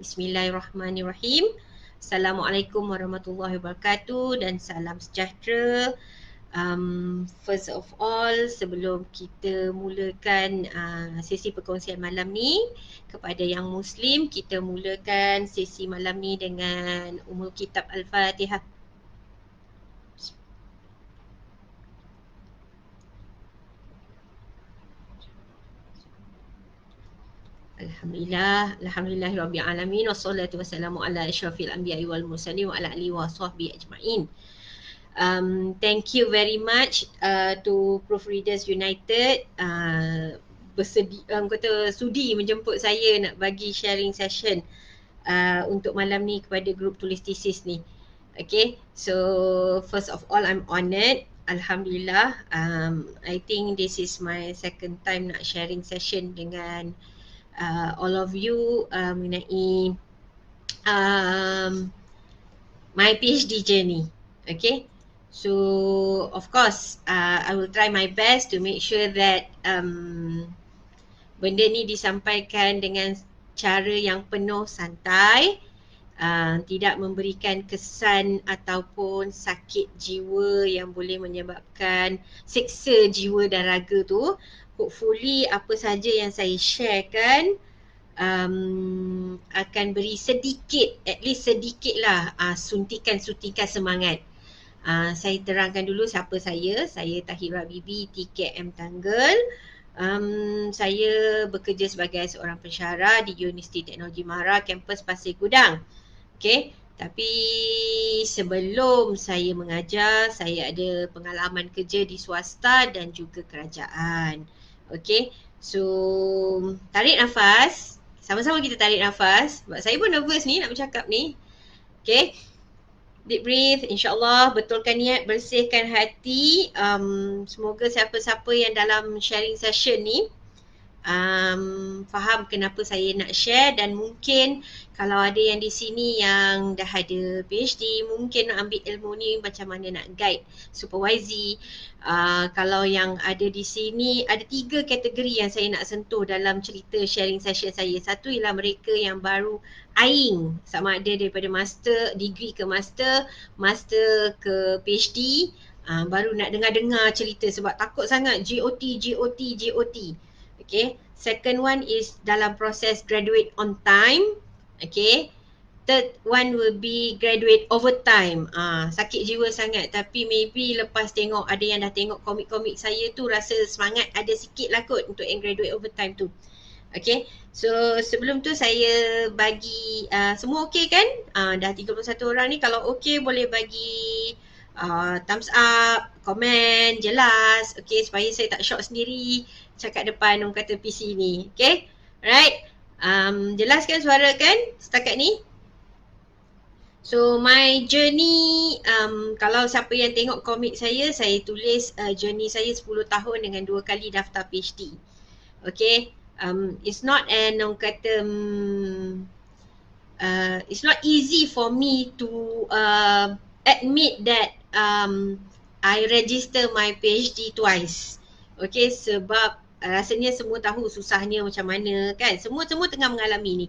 Bismillahirrahmanirrahim. Assalamualaikum warahmatullahi wabarakatuh dan salam sejahtera. First of all, sebelum kita mulakan sesi perkongsian malam ni, kepada yang Muslim, kita mulakan sesi malam ni dengan Ummul Kitab Al-Fatihah. Alhamdulillahirabbil alamin wassalatu wassalamu ala asyrafil anbiya'i wal mursalin wa ala alihi washabbihi ajmain. Thank you very much to Proofreaders United sudi menjemput saya nak bagi sharing session untuk malam ni kepada grup tulis tesis ni. Okay, so first of all I'm honoured. Alhamdulillah, I think this is my second time nak sharing session dengan all of you mengenai my PhD journey. Okay, so of course I will try my best to make sure that benda ni disampaikan dengan cara yang penuh santai, tidak memberikan kesan ataupun sakit jiwa yang boleh menyebabkan seksa jiwa dan raga tu. Hopefully apa saja yang saya sharekan akan beri sedikit, at least sedikit lah suntikan-suntikan semangat. Saya terangkan dulu siapa saya. Saya Thahira Bibi, TKM Thangal. Saya bekerja sebagai seorang pensyarah di Universiti Teknologi Mahara, kampus Pasir Gudang. Okay, tapi sebelum saya mengajar, saya ada pengalaman kerja di swasta dan juga kerajaan. Okay, so tarik nafas. Sama-sama kita tarik nafas. Sebab saya pun nervous ni nak bercakap ni. Okay, deep breathe. InsyaAllah betulkan niat, bersihkan hati. Semoga siapa-siapa yang dalam sharing session ni faham kenapa saya nak share, dan mungkin kalau ada yang di sini yang dah ada PhD, mungkin nak ambil ilmu ni macam mana nak guide supervise. Kalau yang ada di sini, ada 3 kategori yang saya nak sentuh dalam cerita sharing session saya. Satu ialah mereka yang baru eyeing, sama ada daripada master, degree ke master, master ke PhD, baru nak dengar-dengar cerita sebab takut sangat GOT. Okay, second one is dalam proses graduate on time. Okay, third one will be graduate over time. Sakit jiwa sangat, tapi maybe lepas tengok, ada yang dah tengok komik-komik saya tu, rasa semangat ada sikit lah kot untuk yang graduate over time tu. Okay, so sebelum tu saya bagi semua okay kan? Dah 31 orang ni, kalau okay boleh bagi thumbs up, komen, jelas. Okay, supaya saya tak shock sendiri cakap depan orang kata PC ni. Okay, alright. Jelas kan suara kan setakat ni? So my journey, kalau siapa yang tengok komik saya tulis journey saya 10 tahun dengan 2 kali daftar PhD. Okay, it's not orang kata it's not easy for me to admit that I register my PhD twice. Okay, sebab rasanya semua tahu susahnya macam mana kan. Semua tengah mengalami ni.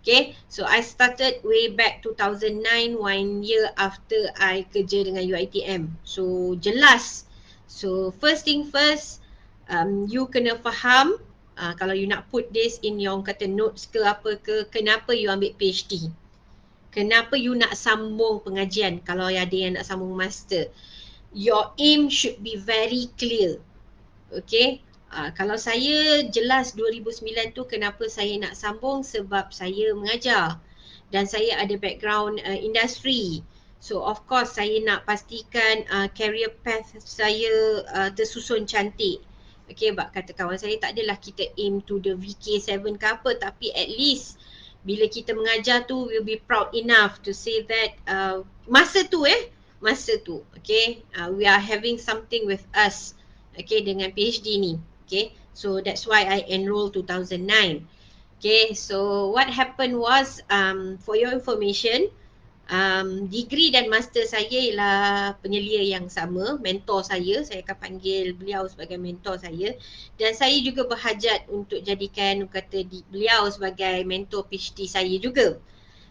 Okay, so I started way back 2009, 1 year after I kerja dengan UiTM. So jelas. So first thing first, you kena faham, kalau you nak put this in your kata notes ke apa ke, kenapa you ambil PhD. Kenapa you nak sambung pengajian kalau ada yang nak sambung master. Your aim should be very clear. Okay, kalau saya jelas 2009 tu kenapa saya nak sambung, sebab saya mengajar dan saya ada background industri. So of course saya nak pastikan career path saya tersusun cantik. Okay, sebab kata kawan saya, tak adalah kita aim to the VK7 ke apa, tapi at least bila kita mengajar tu, we'll be proud enough to say that masa tu okay, we are having something with us, okay, dengan PhD ni. Okay, so that's why I enrolled 2009. Okay, so what happened was, for your information, degree dan master saya ialah penyelia yang sama, mentor saya akan panggil beliau sebagai mentor saya, dan saya juga berhajat untuk jadikan beliau sebagai mentor PhD saya juga.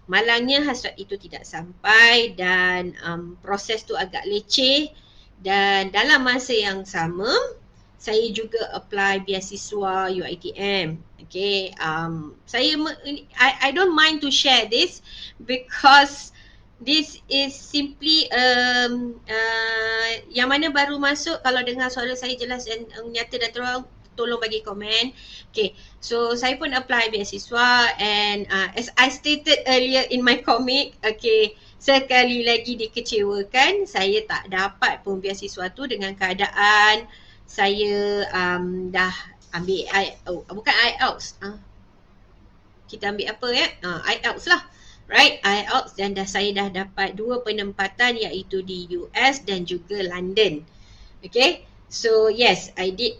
Malangnya hasrat itu tidak sampai dan proses tu agak leceh, dan dalam masa yang sama saya juga apply beasiswa UiTM. Okay, I don't mind to share this because this is simply yang mana baru masuk, kalau dengar suara saya jelas dan nyata dan terang, tolong bagi komen. Okay, so saya pun apply beasiswa and as I stated earlier in my comic, okay, sekali lagi dikecewakan, saya tak dapat pun beasiswa tu dengan keadaan saya dah ambil bukan IELTS, kita ambil apa ya, IELTS lah, right, IELTS, dan saya dah dapat 2 penempatan iaitu di US dan juga London. Okay, so yes, I did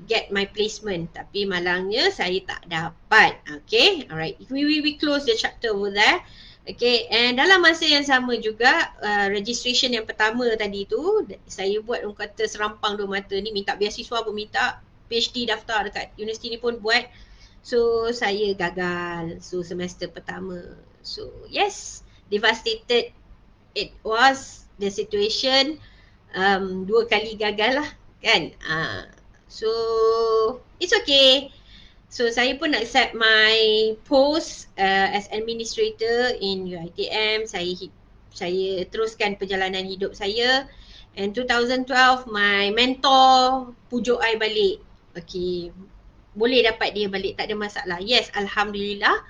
get my placement, tapi malangnya saya tak dapat. Okay, alright, we close the chapter over there. Okay, and dalam masa yang sama juga, registration yang pertama tadi tu, saya buat orang kata serampang dua mata ni, minta beasiswa pun minta, PhD daftar dekat universiti ni pun buat. So, saya gagal. So, semester pertama. So, yes, devastated it was the situation. 2 kali gagal lah kan. So, it's okay. So, saya pun accept my post as administrator in UiTM. Saya teruskan perjalanan hidup saya. And 2012, my mentor pujuk I balik. Okay, boleh dapat dia balik, tak ada masalah. Yes, Alhamdulillah.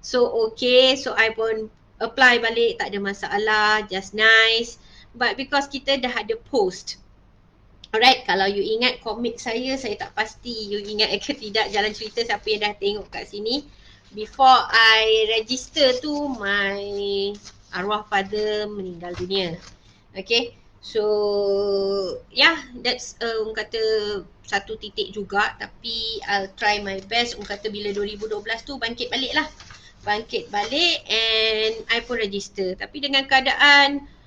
So, okay. So, I pun apply balik, tak ada masalah. Just nice. But because kita dah ada post. Alright, kalau you ingat komik saya tak pasti you ingat ke tidak jalan cerita siapa yang dah tengok kat sini. Before I register tu, my arwah father meninggal dunia. Okay, so yeah, that's orang kata satu titik juga, tapi I'll try my best. Orang kata bila 2012 tu bangkit balik lah. Bangkit balik and I pun register. Tapi dengan keadaan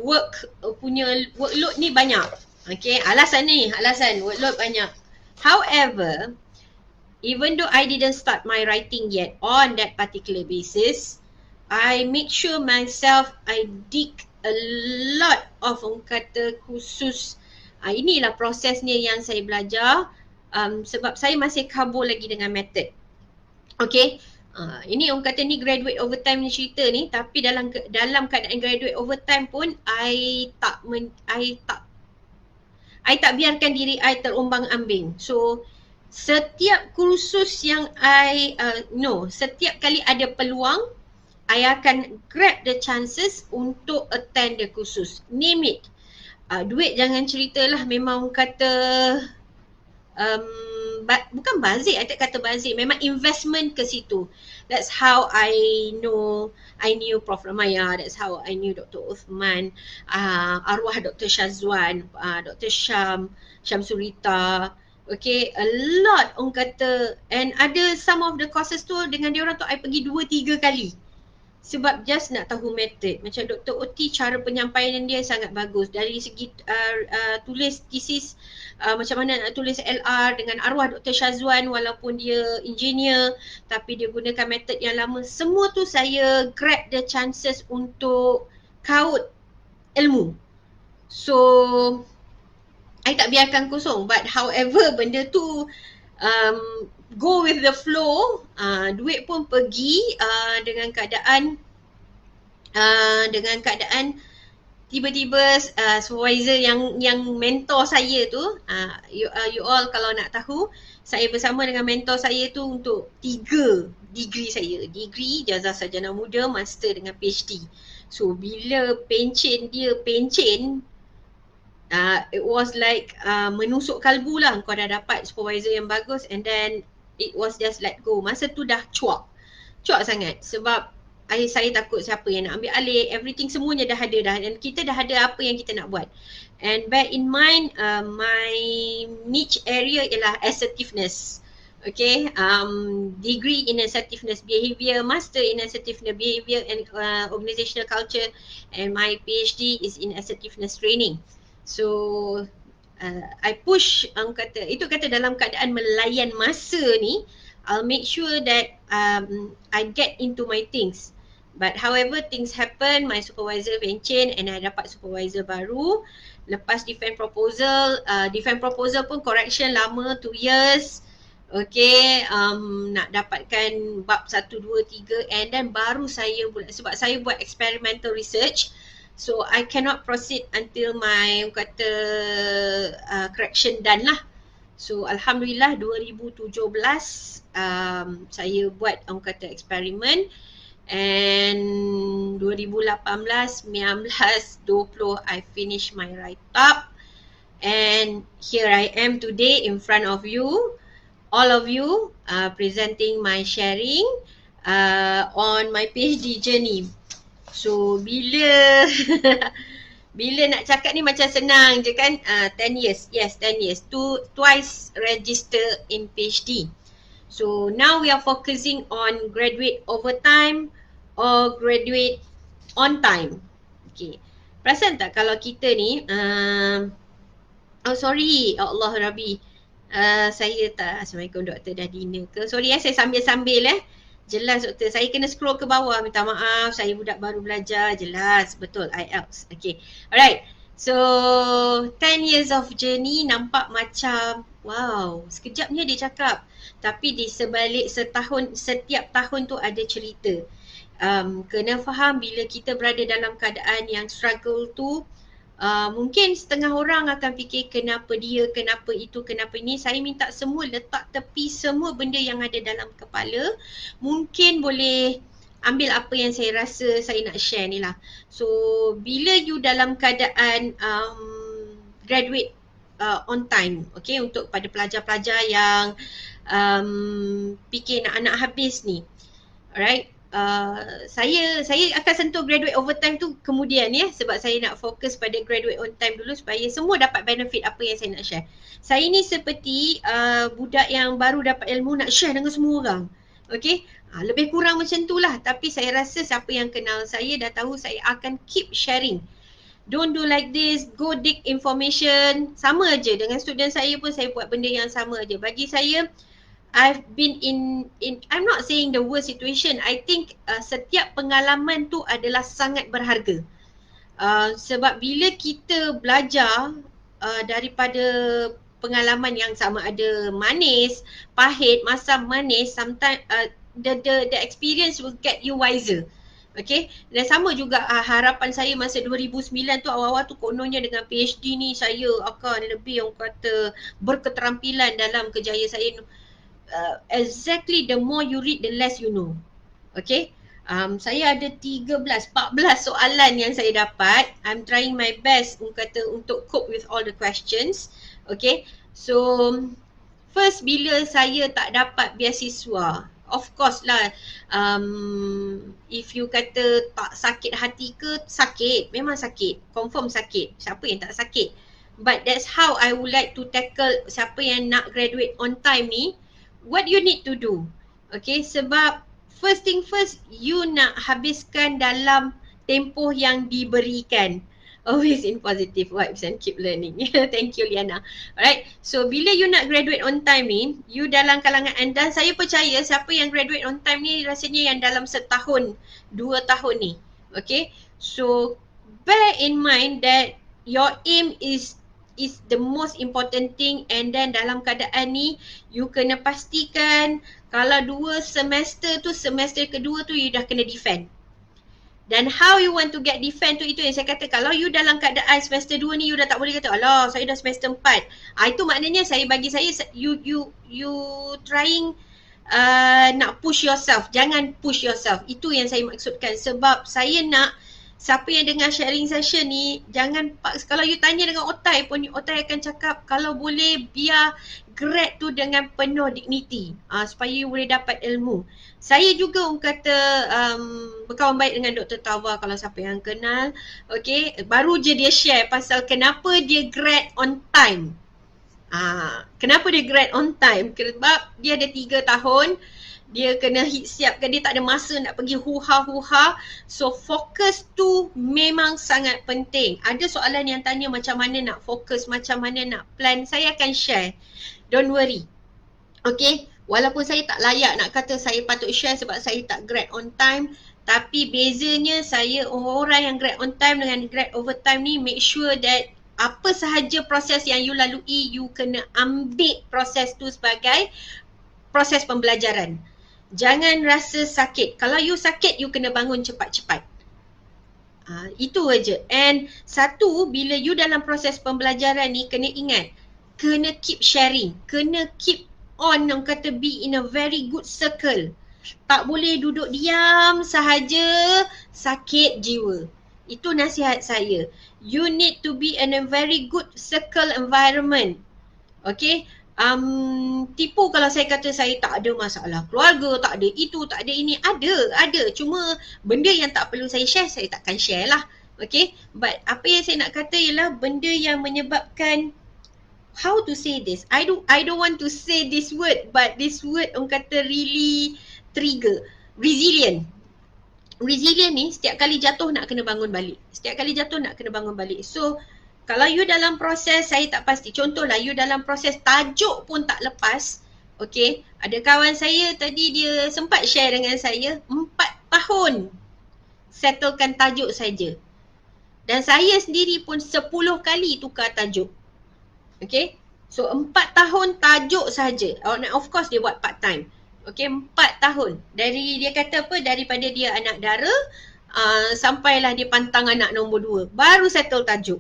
workload ni banyak. Okay, alasan workload banyak. However, even though I didn't start my writing yet on that particular basis, I make sure myself I dig a lot of orang kata khusus. Inilah prosesnya yang saya belajar, sebab saya masih kabur lagi dengan method. Okay, ini orang kata ni graduate overtime ni cerita ni, tapi dalam keadaan graduate overtime pun I tak biarkan diri I terombang-ambing. So setiap kursus yang setiap kali ada peluang, I akan grab the chances untuk attend the kursus. Name it. Duit jangan ceritalah, memang orang kata bukan bazir, I tak kata bazir, memang investment ke situ. That's how I knew Prof. Ramaya, that's how I knew Dr. Uthman, arwah Dr. Shazwan, Dr. Syamsurita. Okay, a lot orang kata, and ada some of the courses tu dengan dia orang tu I pergi 2-3 kali. Sebab just nak tahu method. Macam Dr. Oti, cara penyampaian dia sangat bagus. Dari segi tulis thesis, macam mana nak tulis LR dengan arwah Dr. Shazwan, walaupun dia engineer, tapi dia gunakan method yang lama. Semua tu saya grab the chances untuk kaut ilmu. So, I tak biarkan kosong. But however, benda tu go with the flow, duit pun pergi dengan keadaan tiba-tiba supervisor yang mentor saya tu, you all kalau nak tahu, saya bersama dengan mentor saya tu untuk 3 degree saya. Degree Jazah Sarjana Muda, Master dengan PhD. So bila pencen, it was like menusuk kalbu lah. Kau dah dapat supervisor yang bagus, and then it was just let go. Masa tu dah cuak sangat, sebab saya takut siapa yang nak ambil alih. Everything semuanya dah ada dah, dan kita dah ada apa yang kita nak buat. And bear in mind, my niche area ialah assertiveness. Okay, degree in assertiveness behavior, master in assertiveness behavior and organizational culture, and my PhD is in assertiveness training. So I push, kata dalam keadaan melayan masa ni, I'll make sure that I get into my things. But however things happen, my supervisor change and I dapat supervisor baru. Lepas defend proposal pun correction lama 2 years. Okay, nak dapatkan bab 1, 2, 3 and then baru saya sebab saya buat experimental research. So I cannot proceed until my correction done lah. So Alhamdulillah 2017 saya buat eksperimen and 2018, 19, 20 I finish my write up and here I am today in front of you, all of you, presenting my sharing on my PhD journey. So bila bila nak cakap ni macam senang je kan, 10 years, yes 10 years, twice register in PhD. So now we are focusing on graduate overtime or graduate on time. Okay, perasan tak kalau kita ni oh sorry, Allah Rabbi, saya tak, Assalamualaikum doktor, dah dinner ke? Sorry saya sambil-sambil jelas doktor, saya kena scroll ke bawah, minta maaf, saya budak baru belajar, jelas, betul, IELTS. Okay, alright, so 10 years of journey nampak macam wow, sekejapnya dia cakap, tapi di sebalik setiap tahun tu ada cerita. Kena faham bila kita berada dalam keadaan yang struggle tu, mungkin setengah orang akan fikir kenapa dia, kenapa itu, kenapa ini. Saya minta semua letak tepi semua benda yang ada dalam kepala. Mungkin boleh ambil apa yang saya rasa saya nak share ni lah. So bila you dalam keadaan graduate on time, okay, untuk pada pelajar-pelajar yang fikir nak habis ni, alright. Saya akan sentuh graduate overtime tu kemudian sebab saya nak fokus pada graduate on time dulu supaya semua dapat benefit apa yang saya nak share. Saya ni seperti budak yang baru dapat ilmu nak share dengan semua orang. Okay, lebih kurang macam tu lah, tapi saya rasa siapa yang kenal saya dah tahu saya akan keep sharing. Don't do like this, go dig information. Sama aja dengan student saya pun saya buat benda yang sama aja. Bagi saya, I've been in I'm not saying the worst situation. I think setiap pengalaman tu adalah sangat berharga. Sebab bila kita belajar daripada pengalaman yang sama ada manis, pahit, masam, manis, sometimes the experience will get you wiser. Okay, dan sama juga harapan saya masa 2009 tu, awal-awal tu kononnya dengan PhD ni saya akan lebih orang kata berketerampilan dalam kerjaya saya. Exactly, the more you read, the less you know. Okay, saya ada 13, 14 soalan yang saya dapat. I'm trying my best untuk cope with all the questions. Okay, so first bila saya tak dapat beasiswa, of course lah, if you kata tak sakit hati ke, sakit, memang sakit, confirm sakit, siapa yang tak sakit. But that's how I would like to tackle siapa yang nak graduate on time ni. What you need to do, okay, sebab first thing first, you nak habiskan dalam tempoh yang diberikan. Always in positive vibes and keep learning. Thank you Liana. Alright, so bila you nak graduate on time ni, you dalam kalangan, dan saya percaya siapa yang graduate on time ni rasanya yang dalam setahun, 2 tahun ni. Okay, so bear in mind that your aim is the most important thing, and then dalam keadaan ni you kena pastikan kalau 2 semester tu, semester kedua tu you dah kena defend. Dan how you want to get defend tu, itu yang saya kata, kalau you dalam keadaan semester 2 ni you dah tak boleh kata alah saya dah semester 4. Itu maknanya bagi saya you trying nak push yourself. Jangan push yourself. Itu yang saya maksudkan, sebab saya nak siapa yang dengar sharing session ni, jangan, kalau you tanya dengan otai pun, otai akan cakap kalau boleh biar grad tu dengan penuh dignity, supaya you boleh dapat ilmu. Saya juga berkawan baik dengan Dr. Tawa, kalau siapa yang kenal. Okay, baru je dia share pasal kenapa dia grad on time. Kenapa dia grad on time? Sebab dia ada 3 tahun, dia kena siapkan, dia tak ada masa nak pergi huha-huha. So fokus tu memang sangat penting. Ada soalan yang tanya macam mana nak fokus, macam mana nak plan, saya akan share. Don't worry. Okay, walaupun saya tak layak nak kata saya patut share sebab saya tak grad on time, tapi bezanya saya orang yang grad on time dengan grad overtime ni, make sure that apa sahaja proses yang you lalui, you kena ambil proses tu sebagai proses pembelajaran. Jangan rasa sakit. Kalau you sakit, you kena bangun cepat-cepat. Itu aja. And satu, bila you dalam proses pembelajaran ni, kena ingat, kena keep sharing, kena keep on, orang kata be in a very good circle. Tak boleh duduk diam sahaja, sakit jiwa. Itu nasihat saya. You need to be in a very good circle environment. Okay. Tipu kalau saya kata saya tak ada masalah keluarga, tak ada itu, tak ada ini. Ada. Cuma benda yang tak perlu saya share, saya takkan share lah. Okay. But apa yang saya nak kata ialah benda yang menyebabkan, how to say this? I don't want to say this word, but this word orang kata really trigger. Resilient. Resilient ni setiap kali jatuh nak kena bangun balik. So kalau you dalam proses, saya tak pasti. Contohlah you dalam proses tajuk pun tak lepas. Okay, ada kawan saya tadi dia sempat share dengan saya 4 tahun settlekan tajuk saja. Dan saya sendiri pun 10 kali tukar tajuk. Okay, so 4 tahun tajuk saja. Of course dia buat part time. Okay, 4 tahun. Dari dia kata apa, daripada dia anak dara sampailah dia pantang anak nombor 2, baru settle tajuk.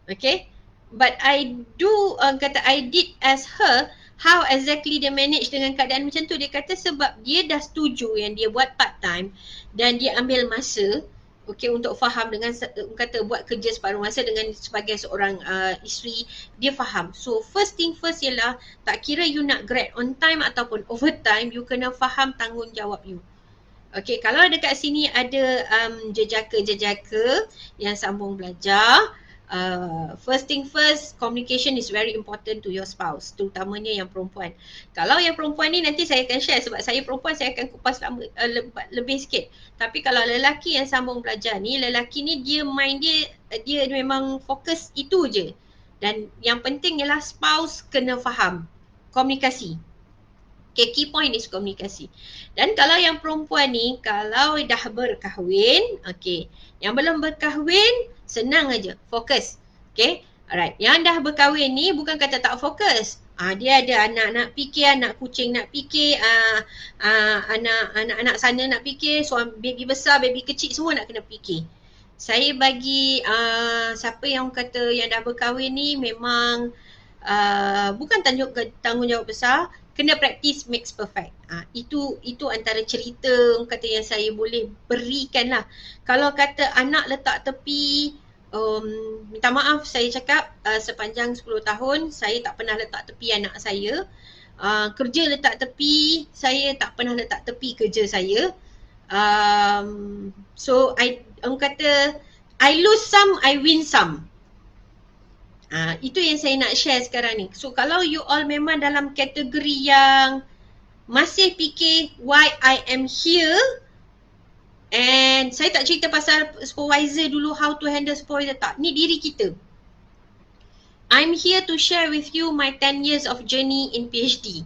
Okay, but I did ask her how exactly dia manage dengan keadaan macam tu. Dia kata sebab dia dah setuju yang dia buat part time dan dia ambil masa, okay, untuk faham dengan kata buat kerja separuh masa dengan sebagai seorang isteri, dia faham. So first thing first ialah tak kira you nak grad on time ataupun overtime, you kena faham tanggungjawab you. Okay, kalau dekat sini ada jejaka-jejaka yang sambung belajar, first thing first, communication is very important to your spouse, terutamanya yang perempuan. Kalau yang perempuan ni nanti saya akan share, sebab saya perempuan, saya akan kupas lebih sikit. Tapi kalau lelaki yang sambung belajar ni, lelaki ni dia mind dia memang fokus itu je. Dan yang penting ialah spouse kena faham komunikasi. Okay, key point is komunikasi. Dan kalau yang perempuan ni, kalau dah berkahwin, okay, yang belum berkahwin, senang aja, fokus. Okay, alright. Yang dah berkahwin ni bukan kata tak fokus. Dia ada anak nak fikir, anak kucing nak fikir, anak-anak sana nak fikir, suami baby besar, baby kecil, semua nak kena fikir. Saya bagi siapa yang kata yang dah berkahwin ni memang bukan tanggungjawab besar, kena practice makes perfect. Itu antara cerita kata yang saya boleh berikan lah. Kalau kata anak letak tepi, minta maaf saya cakap, sepanjang 10 tahun saya tak pernah letak tepi anak saya. Kerja letak tepi, saya tak pernah letak tepi kerja saya. So orang kata I lose some, I win some. Itu yang saya nak share sekarang ni. So kalau you all memang dalam kategori yang masih fikir why I am here, and saya tak cerita pasal supervisor dulu, how to handle supervisor, tak. Ni diri kita. I'm here to share with you my 10 years of journey in PhD.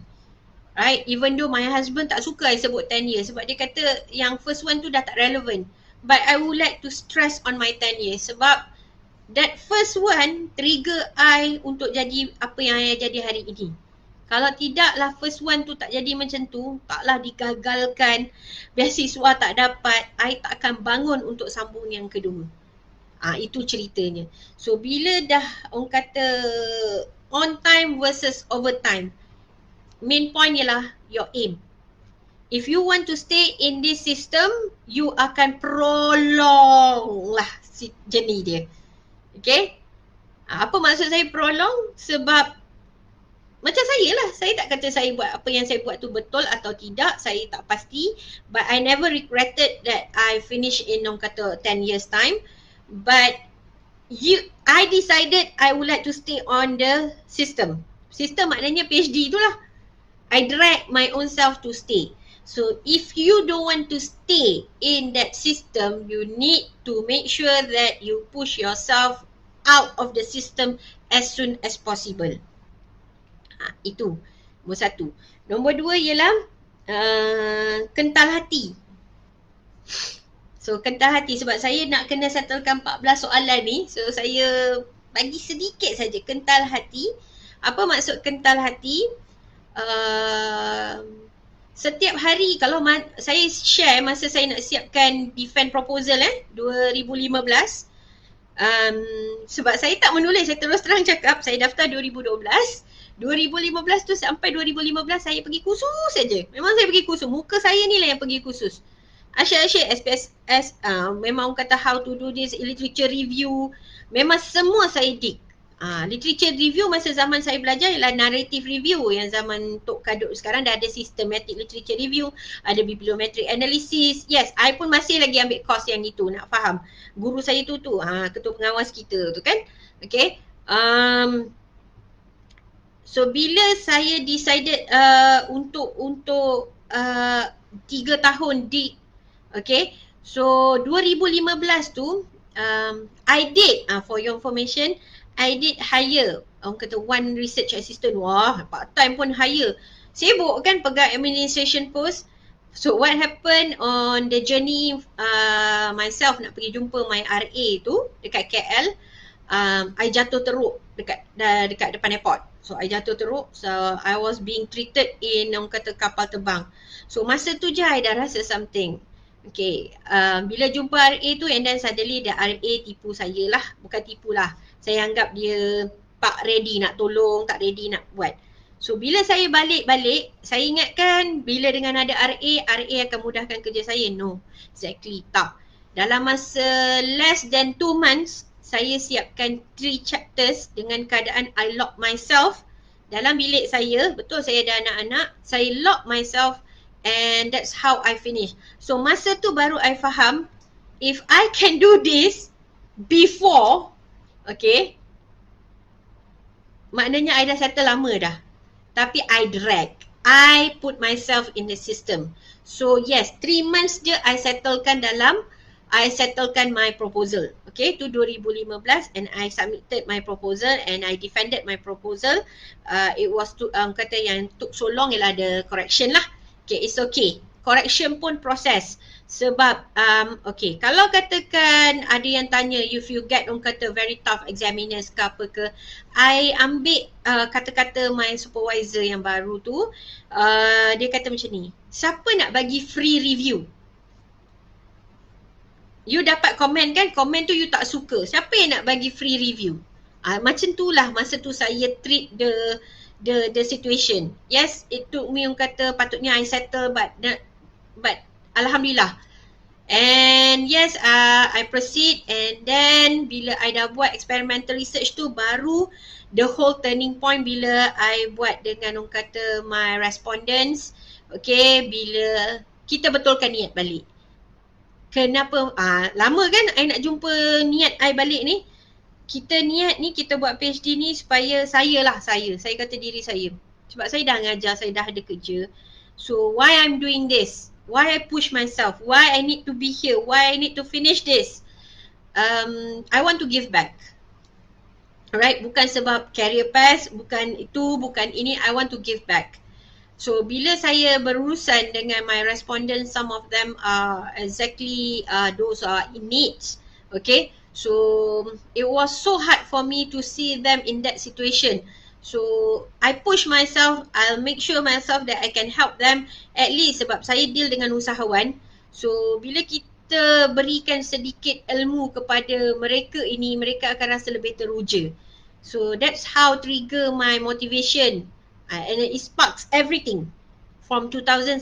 Right? Even though my husband tak suka I sebut 10 years sebab dia kata yang first one tu dah tak relevant. But I would like to stress on my 10 years sebab that first one trigger I untuk jadi apa yang I jadi hari ini. Kalau tidaklah first one tu tak jadi macam tu, taklah digagalkan, beasiswa tak dapat, I tak akan bangun untuk sambung yang kedua. Itu ceritanya. So bila dah orang kata on time versus overtime, main point ialah your aim. If you want to stay in this system, you akan prolong lah journey dia. Okay? Apa maksud saya prolong? Sebab macam saya lah, saya tak kata saya buat apa yang saya buat tu betul atau tidak, saya tak pasti. But I never regretted that I finish in orang kata 10 years time. But I decided I would like to stay on the system. System maknanya PhD itulah. I drag my own self to stay. So if you don't want to stay in that system, you need to make sure that you push yourself out of the system as soon as possible. Itu nombor satu. Nombor dua ialah kental hati. So kental hati sebab saya nak kena settlekan 14 soalan ni. So saya bagi sedikit saja kental hati. Apa maksud kental hati? Setiap hari kalau saya share masa saya nak siapkan defend proposal 2015. Sebab saya tak menulis, saya terus terang cakap saya daftar 2012. 2015 tu sampai 2015 saya pergi kursus saja. Memang saya pergi kursus. Muka saya ni lah yang pergi kursus. Asyik-asyik SPSS, memang orang kata how to do this, literature review. Memang semua saya dig. Literature review masa zaman saya belajar ialah narrative review. Yang zaman Tok Kadut sekarang dah ada systematic literature review, ada bibliometric analysis. Yes, I pun masih lagi ambil course yang itu, nak faham. Guru saya tu, ketua pengawas kita tu kan. Okay. So bila saya decided untuk 3 tahun dig. Okay, so 2015 tu I did, for your information, I did hire, orang kata one research assistant. Wah, part time pun hire. Sibuk kan pegang administration post. So what happened on the journey, myself nak pergi jumpa my RA tu dekat KL, I jatuh teruk dekat depan airport. So I jatuh teruk. So I was being treated in, orang kata, kapal terbang. So masa tu je I dah rasa something. Okay, bila jumpa RA tu and then suddenly the RA tipu saya lah. Bukan tipu lah, saya anggap dia tak ready nak tolong, tak ready nak buat. So bila saya balik, saya ingatkan bila dengan ada RA akan mudahkan kerja saya. No, exactly tak. Dalam masa less than 2 months, saya siapkan 3 chapters dengan keadaan I lock myself dalam bilik saya. Betul saya ada anak-anak, saya lock myself. And that's how I finish. So masa tu baru I faham, if I can do this before, okay, maknanya I dah settle lama dah. Tapi I drag. I put myself in the system. So yes, 3 months je I settlekan my proposal. Okay, to 2015 and I submitted my proposal and I defended my proposal. It was kata yang took so long ialah the correction lah. Okay, it's okay. Correction pun proses. Sebab, okay, kalau katakan ada yang tanya if you get, orang kata, very tough examiners ke apa ke, I ambil kata-kata my supervisor yang baru tu, dia kata macam ni, siapa nak bagi free review? You dapat komen kan, komen tu you tak suka. Siapa yang nak bagi free review? Macam tu lah masa tu saya treat the situation. Yes, it took me, orang kata, patutnya I settle but alhamdulillah. And yes, I proceed and then bila I dah buat experimental research tu baru the whole turning point bila I buat dengan, orang kata, my respondents. Okay, bila kita betulkan niat balik. Kenapa? Lama kan I nak jumpa niat I balik ni. Kita niat ni, kita buat PhD ni supaya saya kata diri saya. Sebab saya dah ngajar, saya dah ada kerja. So why I'm doing this? Why I push myself? Why I need to be here? Why I need to finish this? I want to give back. Alright, bukan sebab career path, bukan itu, bukan ini, I want to give back. So bila saya berurusan dengan my respondents, some of them are exactly those are in needs. Okay. So it was so hard for me to see them in that situation. So I push myself, I'll make sure myself that I can help them at least sebab saya deal dengan usahawan. So bila kita berikan sedikit ilmu kepada mereka ini, mereka akan rasa lebih teruja. So that's how trigger my motivation. And it sparks everything from 2017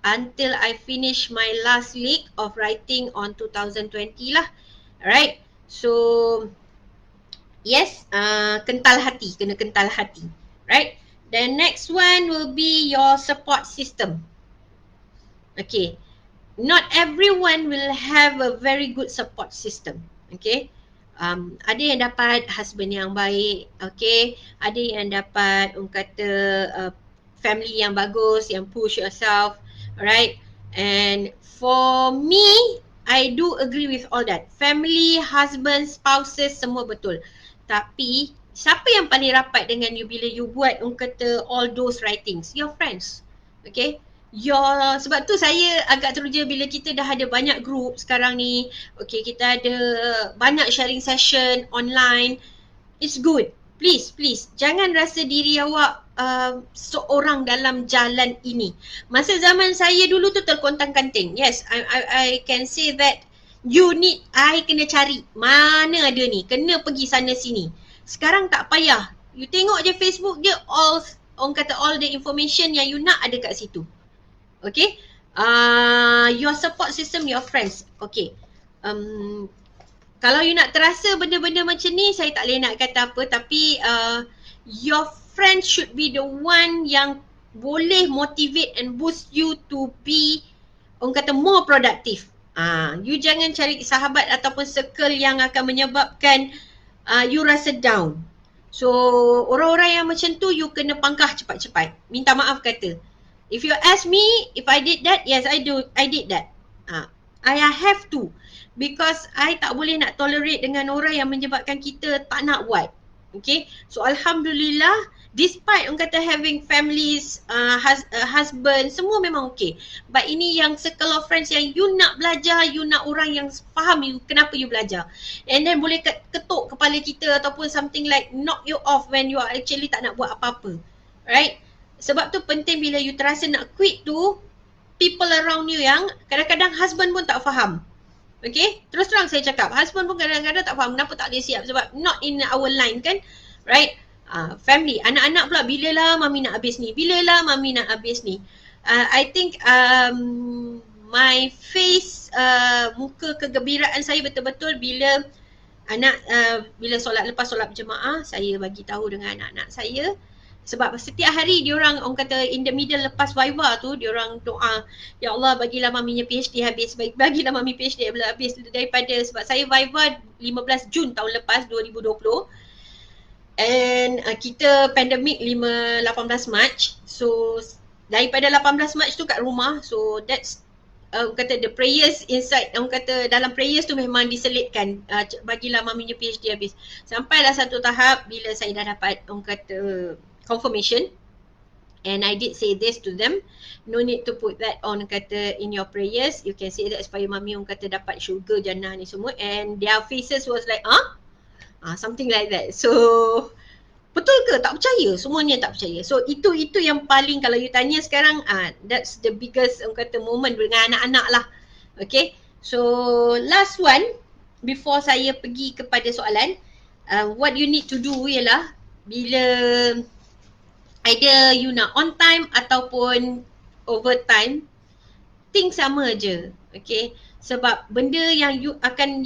until I finish my last leg of writing on 2020 lah. Alright, so yes, kental hati, kena kental hati. Right, the next one will be your support system. Okay, not everyone will have a very good support system. Okay, Ada yang dapat husband yang baik, okay, ada yang dapat kata family yang bagus, yang push yourself, alright. And for me, I do agree with all that. Family, husband, spouses, semua betul. Tapi siapa yang paling rapat dengan you bila you buat kata all those writings? Your friends, okay. Sebab tu saya agak teruja bila kita dah ada banyak group sekarang ni. Okay, kita ada banyak sharing session online. It's good. Please, please. Jangan rasa diri awak seorang dalam jalan ini. Masa zaman saya dulu tu terkontang-kanting. Yes, I can say that I kena cari. Mana ada ni? Kena pergi sana sini. Sekarang tak payah. You tengok je Facebook je, orang kata all the information yang you nak ada kat situ. Okay. Your support system, your friends. Okay. Kalau you nak terasa benda-benda macam ni, saya tak boleh nak kata apa, tapi your friends should be the one yang boleh motivate and boost you to be, orang kata, more productive. You jangan cari sahabat ataupun circle yang akan menyebabkan you rasa down. So orang-orang yang macam tu you kena pangkah cepat-cepat. Minta maaf kata. If you ask me if I did that, yes I did that. I have to, because I tak boleh nak tolerate dengan orang yang menyebabkan kita tak nak buat. Okay, so Alhamdulillah, despite orang kata having families, husband, semua memang okay. But ini yang circle of friends yang you nak belajar, you nak orang yang faham you, kenapa you belajar. And then boleh ketuk kepala kita ataupun something like knock you off when you are actually tak nak buat apa-apa. Right? Sebab tu penting bila you terasa nak quit tu, people around you yang kadang-kadang husband pun tak faham. Okay, terus terang saya cakap, husband pun kadang-kadang tak faham kenapa tak boleh siap sebab not in our line kan, right? Family, anak-anak pula, bilalah mami nak habis ni, bilalah mami nak habis ni. I think my face, muka kegembiraan saya betul-betul bila bila lepas solat berjemaah, saya bagi tahu dengan anak-anak saya. Sebab setiap hari diorang, orang kata in the middle lepas Viva tu, diorang doa, ya Allah bagilah maminya PhD habis, bagilah mami PhD habis daripada, sebab saya Viva 15 Jun tahun lepas 2020 and kita pandemik 18 Mac. So daripada 18 Mac tu kat rumah, so that's kata the prayers inside, orang kata dalam prayers tu memang diselitkan, bagilah maminya PhD habis. Sampailah satu tahap bila saya dah dapat, orang kata, confirmation, and I did say this to them, no need to put that on, kata, in your prayers, you can say that supaya mami orang kata dapat syurga, jannah ni semua, and their faces was like something like that. So betul ke? Tak percaya, semuanya tak percaya. So itu yang paling, kalau you tanya sekarang, that's the biggest, orang kata, moment dengan anak-anak lah. Okay, so last one before saya pergi kepada soalan, what you need to do ialah bila either you nak on time ataupun overtime, think sama je. Okay, sebab benda yang you akan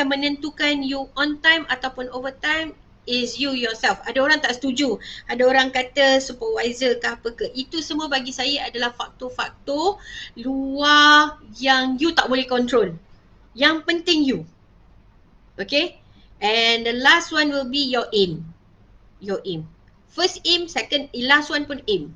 menentukan you on time ataupun overtime is you yourself. Ada orang tak setuju, ada orang kata supervisor ke apa ke, itu semua bagi saya adalah faktor-faktor luar yang you tak boleh control. Yang penting you. Okay, and the last one will be your aim. Your aim. First aim, second, last one pun aim.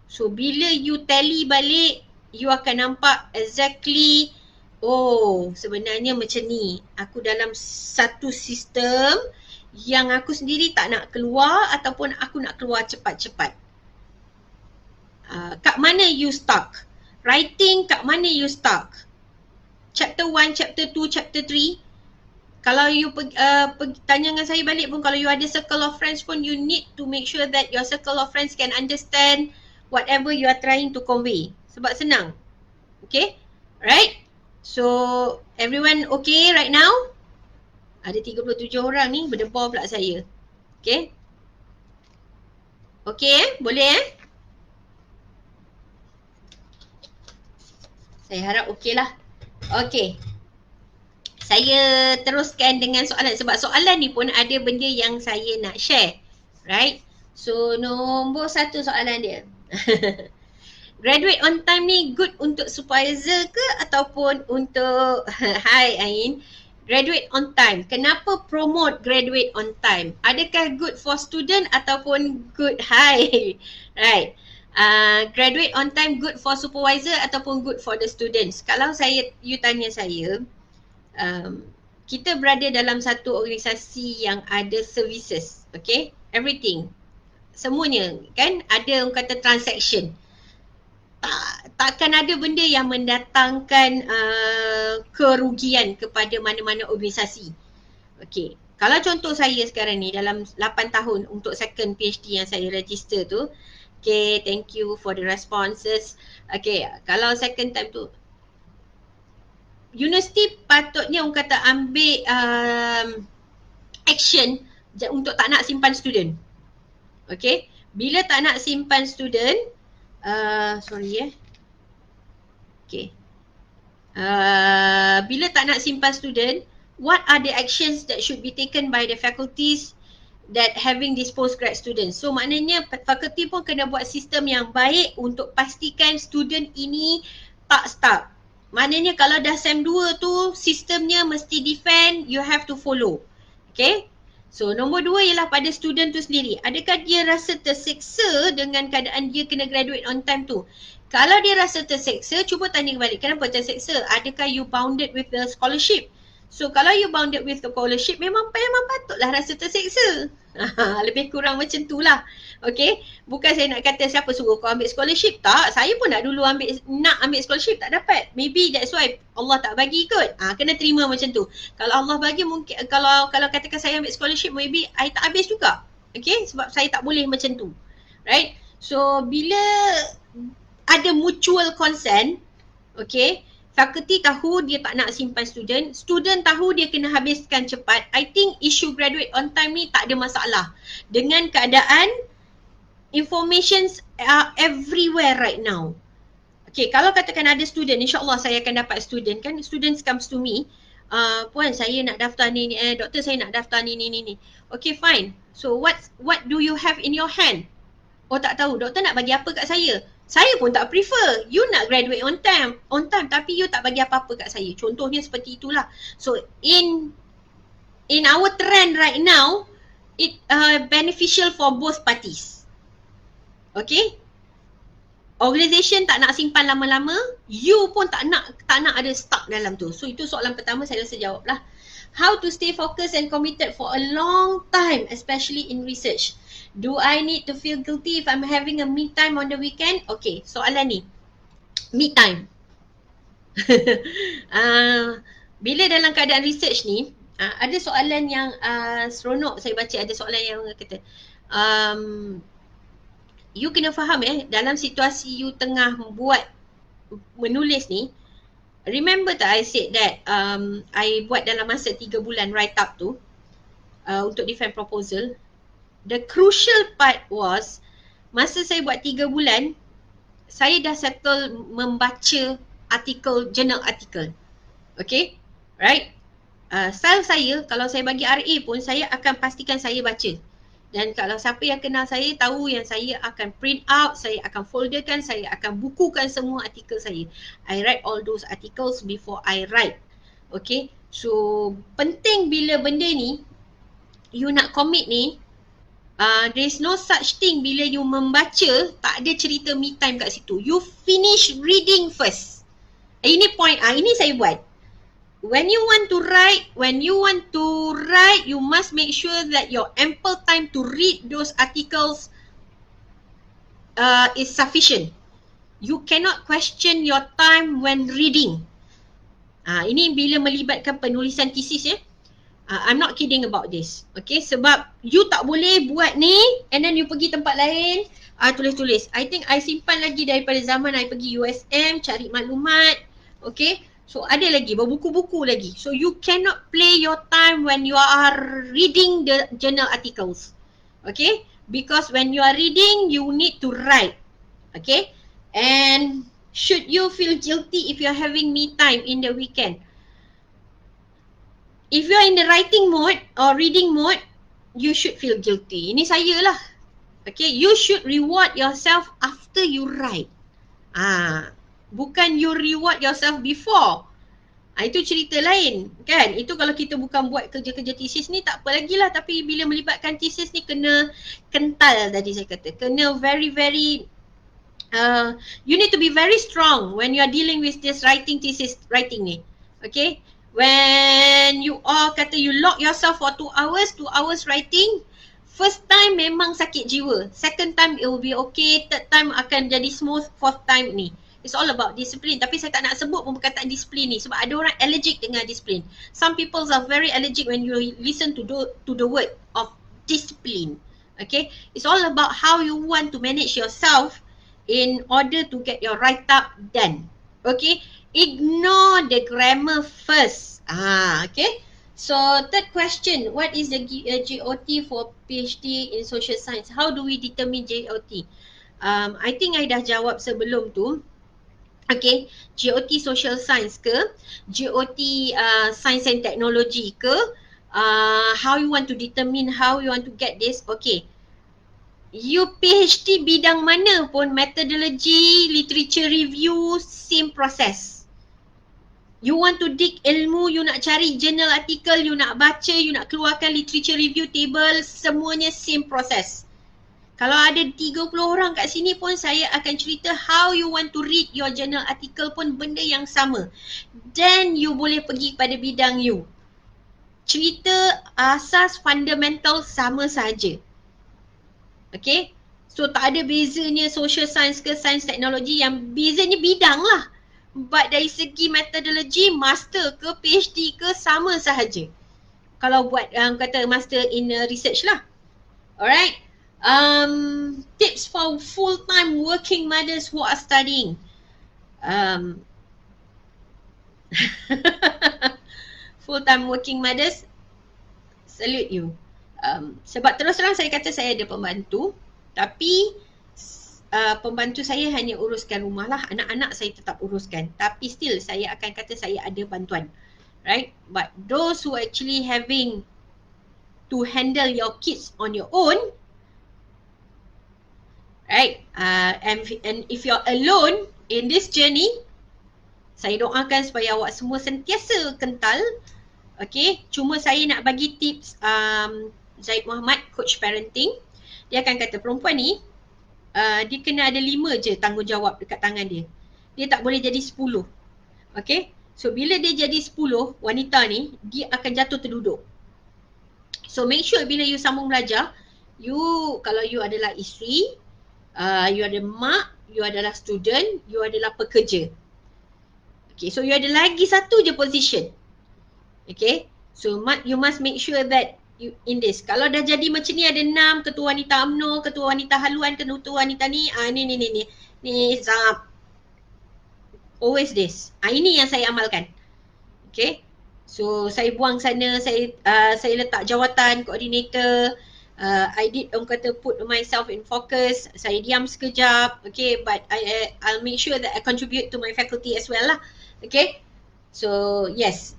So bila you tally balik, you akan nampak exactly, oh sebenarnya macam ni, aku dalam satu sistem yang aku sendiri tak nak keluar ataupun aku nak keluar cepat-cepat. Kat mana you stuck? Writing, kat mana you stuck? Chapter 1, chapter 2, chapter 3. Kalau you tanya dengan saya balik pun, kalau you ada circle of friends pun, you need to make sure that your circle of friends can understand whatever you are trying to convey. Sebab senang. Okay? Right? So, everyone okay right now? Ada 37 orang ni, berdebar pula saya. Okay? Okay boleh Saya harap okay lah. Okay. Saya teruskan dengan soalan, sebab soalan ni pun ada benda yang saya nak share. Right? So, nombor 1 soalan dia. Graduate on time ni good untuk supervisor ke ataupun untuk Hai Ain. Graduate on time. Kenapa promote graduate on time? Adakah good for student ataupun good high? Right. Graduate on time good for supervisor ataupun good for the students? Kalau you tanya saya, kita berada dalam satu organisasi yang ada services, okay? Everything. Semuanya, kan? Ada orang kata transaction. Takkan ada benda yang mendatangkan kerugian kepada mana-mana organisasi. Okey. Kalau contoh saya sekarang ni dalam 8 tahun untuk second PhD yang saya register tu, okay, thank you for the responses. Okay, kalau second time tu, universiti patutnya orang kata ambil action untuk tak nak simpan student. Okay, bila tak nak simpan student, okay. Bila tak nak simpan student, what are the actions that should be taken by the faculties that having this postgrad students? So maknanya fakulti pun kena buat sistem yang baik untuk pastikan student ini tak stuck. Maknanya kalau dah SEM 2 tu, sistemnya mesti defend, you have to follow. Okay? So nombor 2 ialah pada student tu sendiri. Adakah dia rasa terseksa dengan keadaan dia kena graduate on time tu? Kalau dia rasa terseksa, cuba tanya balik, kenapa terseksa? Adakah you bounded with the scholarship? So kalau you bounded with the scholarship, memang patutlah rasa terseksa. Lebih kurang macam tu lah. Okay, bukan saya nak kata siapa suruh kau ambil scholarship. Tak, saya pun nak ambil scholarship, tak dapat. Maybe that's why Allah tak bagi kot. Kena terima macam tu. Kalau Allah bagi, mungkin kalau katakan saya ambil scholarship, maybe I tak habis juga. Okay, sebab saya tak boleh macam tu. Right? So bila ada mutual consent, okay, fakulti tahu dia tak nak simpan student tahu dia kena habiskan cepat. I think isu graduate on time ni tak ada masalah. Dengan keadaan informations are everywhere right now. Okay, kalau katakan ada student, insyaAllah saya akan dapat student kan. Students comes to me, puan saya nak daftar ni, doktor saya nak daftar ni. Okay, fine. So what do you have in your hand? Oh, tak tahu, doktor nak bagi apa kat saya? Saya pun tak prefer. You nak graduate on time tapi you tak bagi apa-apa kat saya. Contohnya seperti itulah. So in our trend right now, it beneficial for both parties. Okay? Organisation tak nak simpan lama-lama, you pun tak nak ada stuck dalam tu. So itu soalan pertama saya rasa jawab lah. How to stay focused and committed for a long time, especially in research? Do I need to feel guilty if I'm having a me time on the weekend? Okay, soalan ni. Me time. Bila dalam keadaan research ni, ada soalan yang seronok saya baca. Ada soalan yang kata, you kena faham dalam situasi you tengah menulis ni, remember tak I said that I buat dalam masa 3 bulan write up tu untuk defend proposal. The crucial part was, masa saya buat 3 bulan, saya dah settle membaca journal article. Okay, right? Style saya, kalau saya bagi RA pun, saya akan pastikan saya baca. Dan kalau siapa yang kenal saya, tahu yang saya akan print out, saya akan folderkan, saya akan bukukan semua artikel saya. I write all those articles before I write. Okay, so penting bila benda ni, you nak commit ni, there is no such thing bila you membaca, tak ada cerita me time kat situ. You finish reading first. Ini point, ini saya buat. When you want to write, you must make sure that your ample time to read those articles is sufficient. You cannot question your time when reading. Ini bila melibatkan penulisan tesis I'm not kidding about this. Okay, sebab you tak boleh buat ni and then you pergi tempat lain tulis-tulis. I think I simpan lagi daripada zaman I pergi USM cari maklumat. Okay, so ada lagi, berbuku-buku lagi. So you cannot play your time when you are reading the journal articles. Okay, because when you are reading, you need to write. Okay, and should you feel guilty if you are having me time in the weekend? If you are in the writing mode or reading mode, you should feel guilty. Ini saya lah. Okay, you should reward yourself after you write. Bukan you reward yourself before. Itu cerita lain kan. Itu kalau kita bukan buat kerja-kerja tesis ni tak apa lagi lah. Tapi bila melibatkan tesis ni kena kental tadi saya kata. Kena very you need to be very strong when you are dealing with this thesis writing ni. Okay. When you are kata you lock yourself for 2 hours writing, first time memang sakit jiwa. Second time it will be okay. Third time akan jadi smooth. Fourth time ni. It's all about discipline. Tapi saya tak nak sebut pun perkataan disiplin ni. Sebab ada orang allergic dengan disiplin. Some people are very allergic when you listen to the word of discipline. Okay. It's all about how you want to manage yourself in order to get your write-up done. Okay. Ignore the grammar first. Okay. So third question, what is the GOT for PhD in social science? How do we determine GOT? I think I dah jawab sebelum tu. Okay, GOT social science ke, GOT science and technology ke, how you want to determine how you want to get this. Okay, you PhD bidang mana pun, methodology, literature review, same process. You want to dig ilmu, you nak cari journal article, you nak baca, you nak keluarkan literature review table, semuanya same process. Kalau ada 30 orang kat sini pun saya akan cerita how you want to read your journal article pun benda yang sama. Then you boleh pergi pada bidang you. Cerita asas fundamental sama saja. Okay. So tak ada bezanya social science ke science teknologi, yang bezanya bidang lah. But dari segi methodology, master ke PhD ke sama sahaja. Kalau buat kata master in research lah. Alright. Tips for full-time working mothers who are studying. Full-time working mothers, salute you. Sebab terus terang saya kata saya ada pembantu, tapi pembantu saya hanya uruskan rumah lah. Anak-anak saya tetap uruskan. Tapi still saya akan kata saya ada bantuan. Right? But those who actually having to handle your kids on your own, right? And if you're alone in this journey, saya doakan supaya awak semua sentiasa kental. Okay, cuma saya nak bagi tips Zaid Muhammad, coach parenting. Dia akan kata perempuan ni, dia kena ada 5 je tanggungjawab dekat tangan dia. Dia tak boleh jadi 10. Okay, so bila dia jadi 10, wanita ni, dia akan jatuh terduduk. So make sure bila you sambung belajar, kalau you adalah isteri, you ada mak, you adalah student, you adalah pekerja. Okay, so you ada lagi satu je position. Okay, so you must make sure that you in this. Kalau dah jadi macam ni, ada 6, ketua wanita UMNO, ketua wanita haluan, ketua wanita ni, ni zap. Always this. Ini yang saya amalkan. Okay, so saya buang sana, saya letak jawatan coordinator. I did kata put myself in focus. Saya diam sekejap. Okay, but I'll make sure that I contribute to my faculty as well lah. Okay, so yes,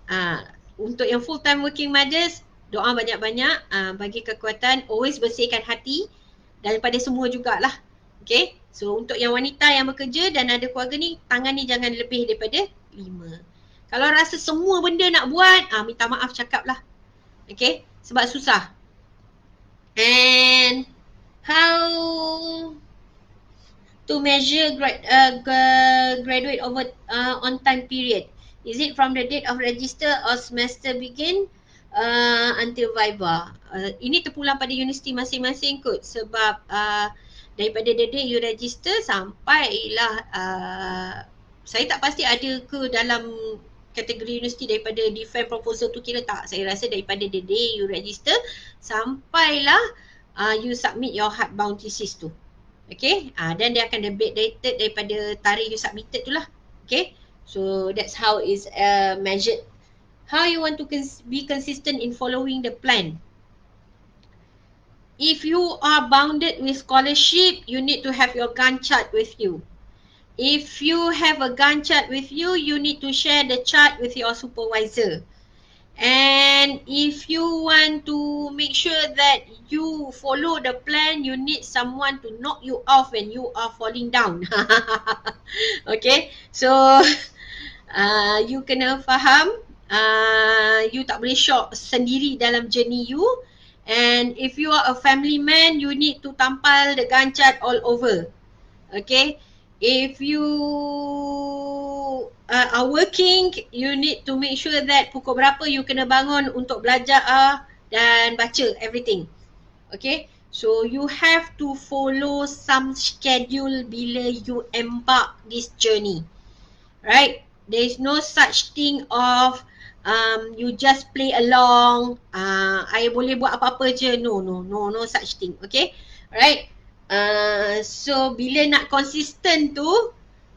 untuk yang full time working mothers, doa banyak-banyak, bagi kekuatan, always bersihkan hati daripada semua jugalah. Okay, so untuk yang wanita yang bekerja dan ada keluarga ni, tangan ni jangan lebih daripada 5. Kalau rasa semua benda nak buat, minta maaf cakap lah. Okay, sebab susah. And how to measure graduate over on time period? Is it from the date of register or semester begin until viva? Ini terpulang pada universiti masing-masing kot. Sebab daripada the day you register sampailah saya tak pasti ada ke dalam kategori universiti daripada defend proposal tu, kira tak. Saya rasa daripada the day you register sampailah you submit your hardbound thesis tu. Okay, dan dia akan debate dated daripada tarikh you submitted tu lah. Okay, so that's how it's measured. How you want to be consistent in following the plan. If you are bounded with scholarship, you need to have your Gantt chart with you. If you have a Gantt chart with you, you need to share the chart with your supervisor. And if you want to make sure that you follow the plan, you need someone to knock you off when you are falling down. Okay, so You kena faham, you tak boleh shock sendiri dalam journey you. And if you are a family man, you need to tampal the gancat all over. Okay, if you are working, you need to make sure that pukul berapa you kena bangun untuk belajar dan baca everything. Okay, so you have to follow some schedule bila you embark this journey, right? There is no such thing of you just play along, I boleh buat apa-apa je. No such thing. Okay, right? So bila nak consistent tu,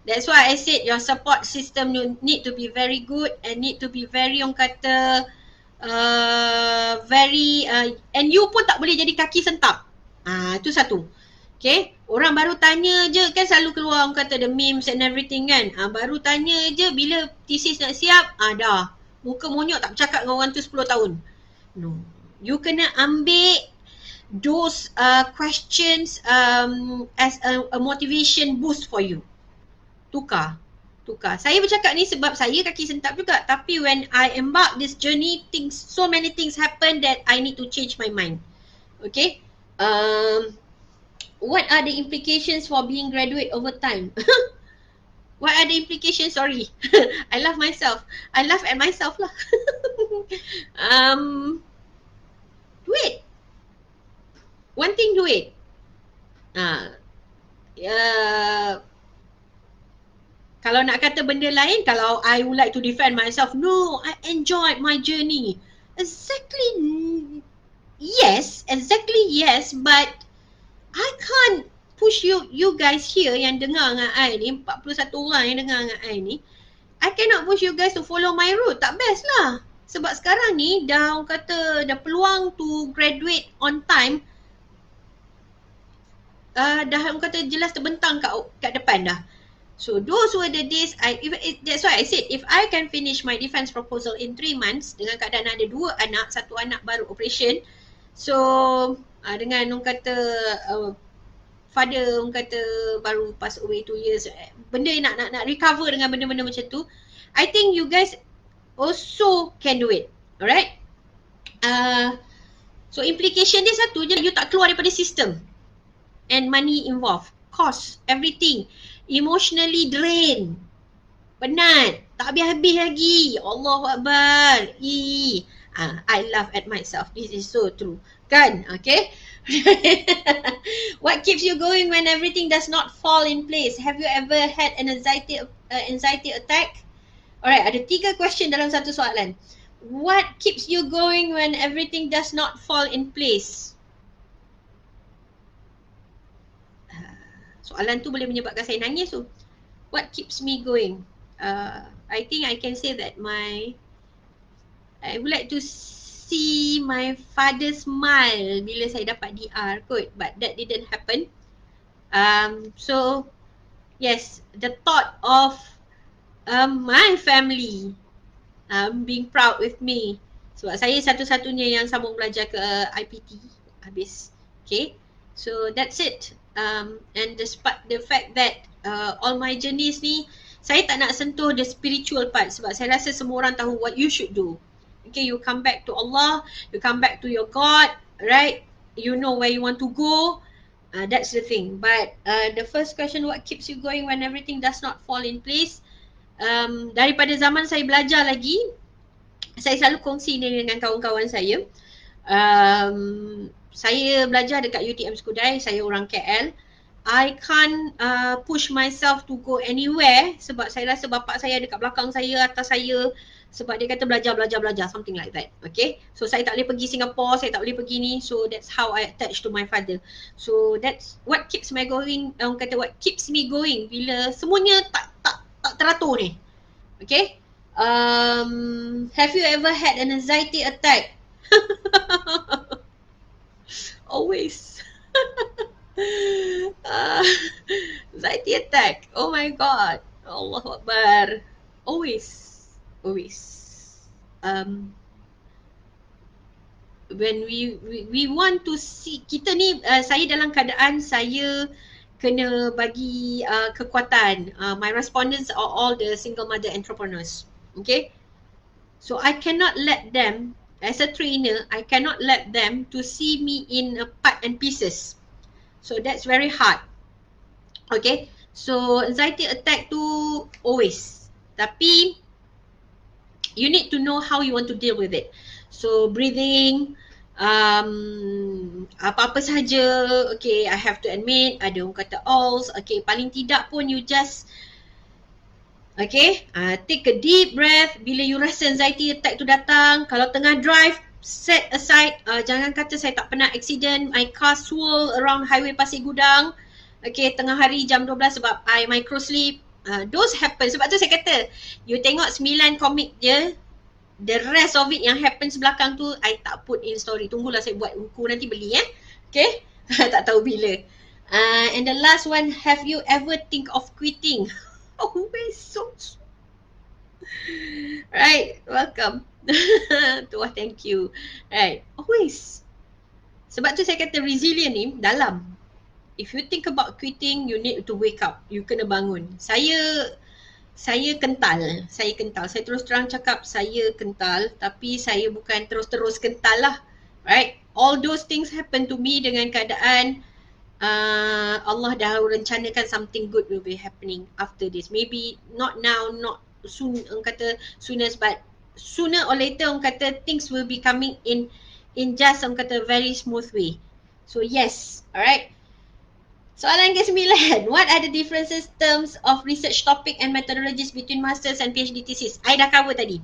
that's why I said your support system need to be very good and need to be very, orang kata, very and you pun tak boleh jadi kaki sentap. Itu satu. Okay, orang baru tanya je kan, selalu keluar orang kata the memes and everything kan. Baru tanya je bila thesis nak siap, dah muka monyok tak bercakap dengan orang tu 10 tahun. No, you kena ambil those questions as a motivation boost for you. Tukar. Saya bercakap ni sebab saya kaki sentap juga, tapi when I embark this journey, so many things happen that I need to change my mind. Okay, what are the implications for being graduate over time? What are the implications? Sorry, I laugh myself. I laugh at myself lah. Duit. One thing, duit. Kalau nak kata benda lain, kalau I would like to defend myself, no, I enjoyed my journey. Exactly yes, but I can't push you guys here yang dengar dengan I ni, 41 orang yang dengar dengan I ni, I cannot push you guys to follow my route. Tak best lah. Sebab sekarang ni dah, orang kata, dah peluang to graduate on time, dah, orang kata, jelas terbentang kat depan dah. So those were the days that's why I said if I can finish my defense proposal in 3 months dengan keadaan ada 2 anak, 1 anak baru operation. So dengan, orang kata, father, orang kata, baru pass away 2 years, benda nak recover dengan benda-benda macam tu, I think you guys also can do it. Alright, so implication dia satu je, you tak keluar daripada sistem, and money involved, cost, everything, emotionally drain, penat, tak habis-habis lagi. Allahu Akbar. I laugh at myself. This is so true. Kan? Okay? What keeps you going when everything does not fall in place? Have you ever had an anxiety attack? Alright, ada 3 question dalam satu soalan. What keeps you going when everything does not fall in place? Soalan tu boleh menyebabkan saya nangis tu. What keeps me going? I think I can say that I would like to see my father smile bila saya dapat DR kot, but that didn't happen. So yes, the thought of my family being proud with me, sebab saya satu-satunya yang sambung belajar ke IPT habis. Okay, so that's it. And despite the fact that all my journeys ni, saya tak nak sentuh the spiritual part sebab saya rasa semua orang tahu what you should do. Okay, you come back to Allah, you come back to your God, right? You know where you want to go. That's the thing. But the first question, what keeps you going when everything does not fall in place? Daripada zaman saya belajar lagi, saya selalu kongsi ni dengan kawan-kawan saya. Saya belajar dekat UTM Skudai, saya orang KL. I can't push myself to go anywhere sebab saya rasa bapak saya dekat belakang saya, atas saya, sebab dia kata belajar, something like that. Okay, so saya tak boleh pergi Singapore, saya tak boleh pergi ni. So that's how I attach to my father. So that's what keeps me going. Orang kata what keeps me going bila semuanya tak teratur ni. Okay, have you ever had an anxiety attack? Always. Anxiety attack. Oh my God. Allahu Akbar. Always. When we want to see, kita ni, saya dalam keadaan saya kena bagi kekuatan. My respondents are all the single mother entrepreneurs. Okay. So I cannot let them, as a trainer, I cannot let them to see me in a part and pieces. So that's very hard. Okay. So anxiety attack tu always. Tapi you need to know how you want to deal with it. So breathing, apa-apa sahaja, okay, I have to admit, ada orang kata alls, okay, paling tidak pun you just, okay, take a deep breath. Bila you rasa anxiety attack tu datang, kalau tengah drive, set aside, jangan kata saya tak pernah accident, my car swirl around highway Pasir Gudang, okay, tengah hari jam 12 sebab I micro sleep, those happen. Sebab tu saya kata, you tengok 9 komik je, the rest of it yang happens belakang tu, I tak put in story. Tunggulah saya buat buku nanti beli okay. Tak tahu bila. And the last one, have you ever think of quitting? Oh, so right, welcome. Tuah, thank you. Right, always. Sebab tu saya kata resilient ni dalam. If you think about quitting, you need to wake up. You kena bangun. Saya kental. Saya terus terang cakap saya kental, tapi saya bukan terus-terus kental lah. Right? All those things happen to me dengan keadaan Allah dah rencanakan something good will be happening after this. Maybe not now, not soon, orang kata soonest, but sooner or later orang kata things will be coming in just orang kata very smooth way. So yes, alright. Soalan ke-9. What are the differences terms of research topic and methodologies between masters and PhD thesis? I dah cover tadi.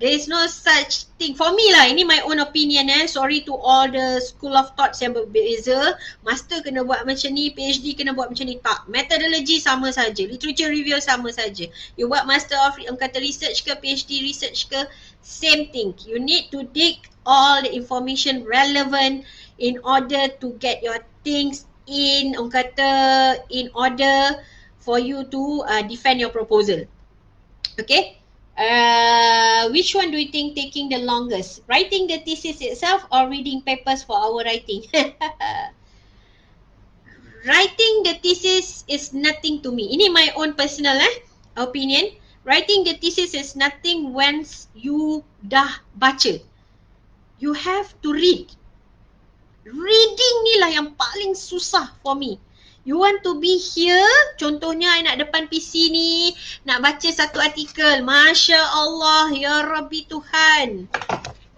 There is no such thing. For me lah, ini my own opinion Sorry to all the school of thoughts yang berbeza. Master kena buat macam ni, PhD kena buat macam ni. Tak. Methodology sama saja. Literature review sama saja. You buat master of kata research ke, PhD research ke, same thing. You need to dig all the information relevant in order to get your things in, in order for you to defend your proposal. Okay. Which one do you think taking the longest? Writing the thesis itself or reading papers for our writing? Writing the thesis is nothing to me. Ini my own personal opinion. Writing the thesis is nothing once you dah baca. You have to read. Reading ni lah yang paling susah for me. You want to be here, contohnya I nak depan PC ni, nak baca satu artikel. Masya Allah, Ya Rabbi Tuhan.